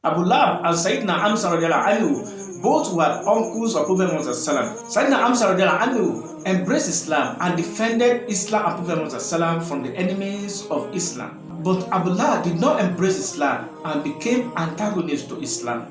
Abu Lahab and Sayyidina Hamza radiallahu anhu both were uncles of Prophet Muhammad. Sayyidina Hamza radiallahu anhu embraced Islam and defended Islam and Prophet Muhammad from the enemies of Islam. But Abu Lahab did not embrace Islam and became antagonist to Islam.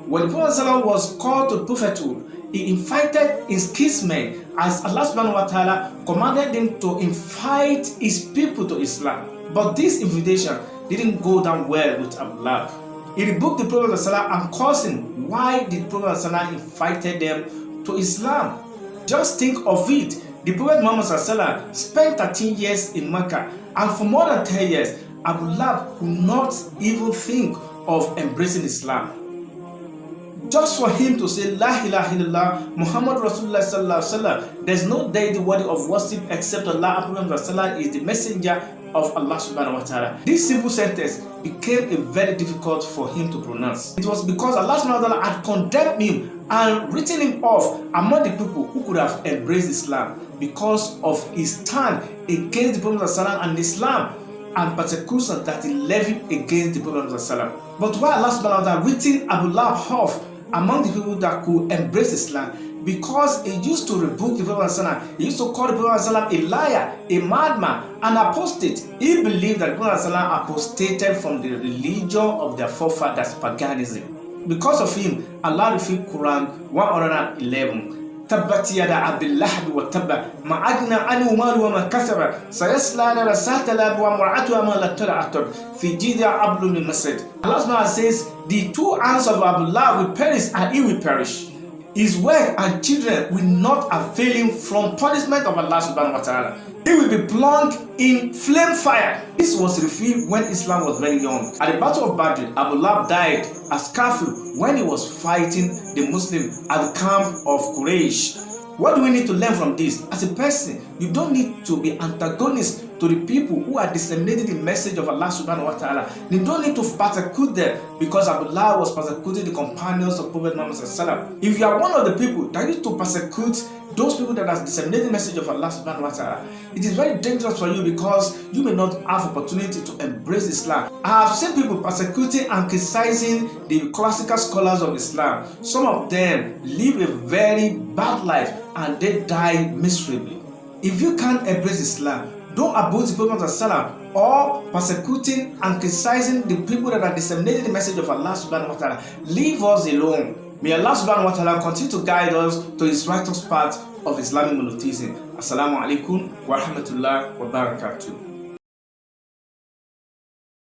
When the Prophet was called to prophethood, he invited his kinsmen as Allah subhanahu wa ta'ala commanded him to invite his people to Islam. But this invitation didn't go down well with Abu Lahab. He rebuked the Prophet and caused him why did Prophet invited them to Islam. Just think of it. The Prophet Muhammad spent 13 years in Mecca, and for more than 10 years, Abu Lahab could not even think of embracing Islam. Just for him to say La ilaha illallah Muhammad Rasulullah sallallahu alaihi wasallam, there's no deity worthy of worship except Allah, and Prophet Muhammad is the messenger of Allah subhanahu wa ta'ala. This simple sentence became very difficult for him to pronounce. It was because Allah subhanahu wa ta'ala had condemned him and written him off among the people who could have embraced Islam because of his stand against the Prophet and Islam and persecution that he levied against the Prophet. But why Allah subhanahu wa ta'ala written Abu Lahab off among the people that could embrace Islam? Because he used to rebuke the Prophet, he used to call the Prophet a liar, a madman, an apostate. He believed that the Prophet apostated from the religion of their forefathers, paganism. Because of him, Allah revealed Quran 111. تبت يدا عبد اللهب وتب ما أغنى عنه ماله وما كسب سيصلى نارا ذات لهب وامرأته حمالة الحطب في جيدها حبل من مسد. Allah says the two hands of Abu Lahab will perish and he will perish. His wife and children will not avail him from punishment of Allah subhanahu wa ta'ala. He will be plunged in flame fire. This was revealed when Islam was very young. At the Battle of Badr, Abu Lahab died as kafir when he was fighting the Muslim at the camp of Quraysh. What do we need to learn from this? As a person, you don't need to be antagonist to the people who are disseminating the message of Allah subhanahu wa ta'ala. You don't need to persecute them because Abu Lahab was persecuting the companions of Prophet Muhammad. If you are one of the people that need to persecute those people that are disseminating the message of Allah subhanahu wa ta'ala, it is very dangerous for you because you may not have opportunity to embrace Islam. I have seen people persecuting and criticizing the classical scholars of Islam. Some of them live a very bad life and they die miserably. If you can't embrace Islam, don't abuse the Prophet or persecuting and criticizing the people that are disseminating the message of Allah subhanahu wa ta'ala. Leave us alone. May Allah subhanahu wa ta'ala continue to guide us to his righteous path of Islamic monotheism. Assalamu alaikum wa rahmatullahi wa barakatuh.